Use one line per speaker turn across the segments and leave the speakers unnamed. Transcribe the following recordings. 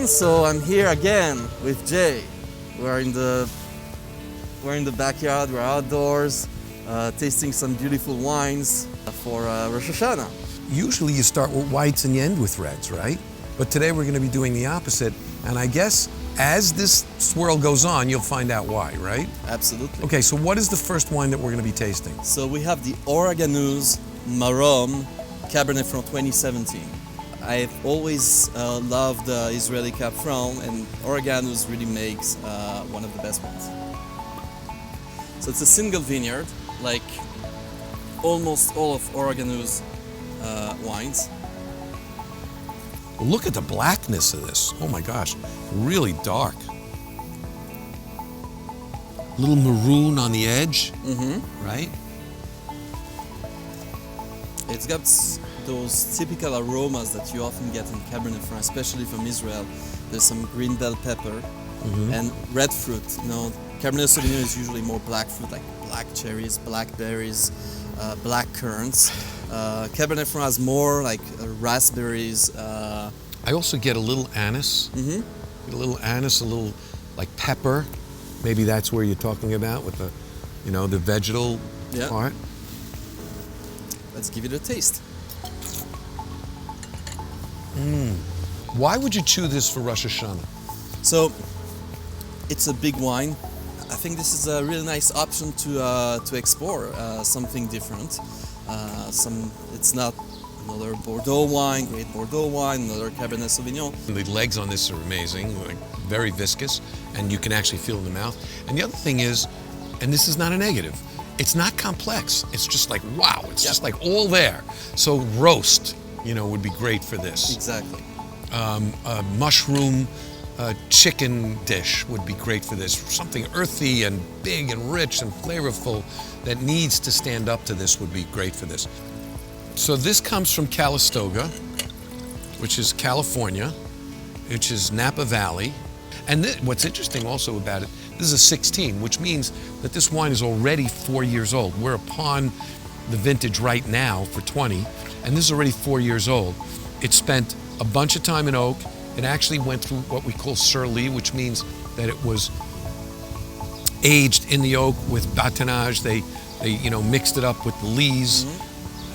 everyone, so I'm here again with Jay. We're in the backyard, we're outdoors, tasting some beautiful wines for Rosh Hashanah.
Usually you start with whites and you end with reds, right? But today we're going to be doing the opposite, and I guess as this swirl goes on, you'll find out why, right?
Absolutely.
Okay, so what is the first wine that we're going to be tasting?
So we have the Oreganous Marom Cabernet from 2017. I've always loved Israeli Cab Franc, and Oreganous really makes one of the best ones. So it's a single vineyard, like almost all of Oreganous wines.
Look at the blackness of this. Oh my gosh, really dark. Little maroon on the edge, right?
It's got those typical aromas that you often get in Cabernet Franc, especially from Israel. There's some green bell pepper and red fruit. You know, Cabernet Sauvignon is usually more black fruit, like black cherries, blackberries, black currants. Cabernet Franc has more like raspberries.
I also get a little anise. Get a little anise, a little like pepper. Maybe that's where you're talking about with the, you know, the vegetal part.
Let's give it a taste.
Why would you choose this for Rosh Hashanah?
So, it's a big wine. I think this is a really nice option to explore something different. It's not another Bordeaux wine, great Bordeaux wine, another Cabernet Sauvignon.
The legs on this are amazing, like very viscous, and you can actually feel it in the mouth. And the other thing is, and this is not a negative, it's not complex. It's just like, wow, it's just like all there. So roast, you know, would be great for this.
Exactly.
A mushroom chicken dish would be great for this. Something earthy and big and rich and flavorful that needs to stand up to this would be great for this. So this comes from Calistoga, which is California, which is Napa Valley. And what's interesting also about it, this is a 16, which means that this wine is already 4 years old. We're upon the vintage right now for 20, and this is already 4 years old. It spent a bunch of time in oak. It actually went through what we call surly, which means that it was aged in the oak with batonnage. They you know, mixed it up with the lees.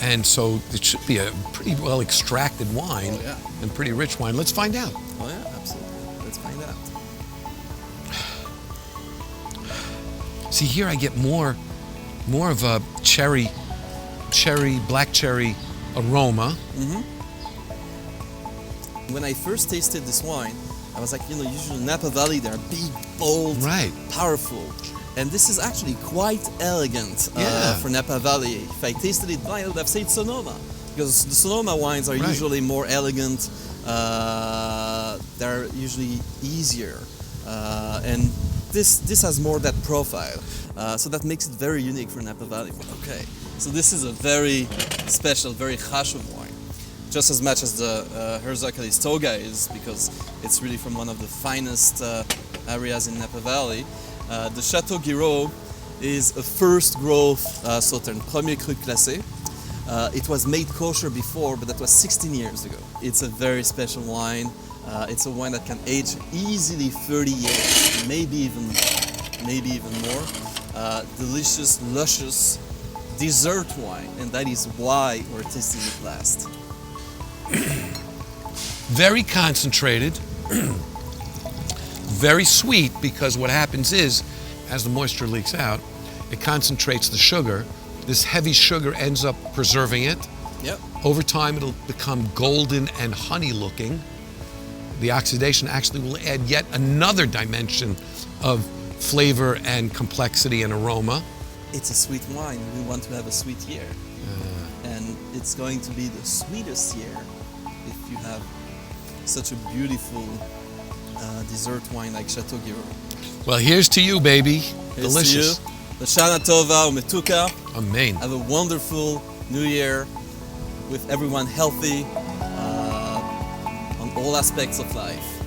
And so it should be a pretty well extracted wine and pretty rich wine. Let's find out.
Oh yeah, absolutely. Let's find out.
See, here I get more of a black cherry aroma.
When I first tasted this wine, I was like, you know, usually Napa Valley, they're big, bold, powerful. And this is actually quite elegant for Napa Valley. If I tasted it blind, I would have said Sonoma, because the Sonoma wines are usually more elegant. They're usually easier, and this has more that profile. So that makes it very unique for Napa Valley. Okay, so this is a very special, very chashuv wine. Just as much as the Herzog Calistoga is, because it's really from one of the finest areas in Napa Valley. The Chateau Guiraud is a first growth Sauterne, Premier Cru Classé. It was made kosher before, but that was 16 years ago. It's a very special wine. It's a wine that can age easily 30 years, maybe even more. Delicious, luscious dessert wine, and that is why we're tasting it last.
Very concentrated, very sweet, because what happens is, as the moisture leaks out, it concentrates the sugar. This heavy sugar ends up preserving it. Over time, it'll become golden and honey looking. The oxidation actually will add yet another dimension of flavor and complexity and aroma.
It's a sweet wine. We want to have a sweet year. And it's going to be the sweetest year if you have such a beautiful dessert wine like Chateau Guiraud.
Well, here's to you, baby.
Here's
Delicious.
To you. L'Shana Tova u'metuka.
Amen.
Have a wonderful New Year with everyone healthy on all aspects of life.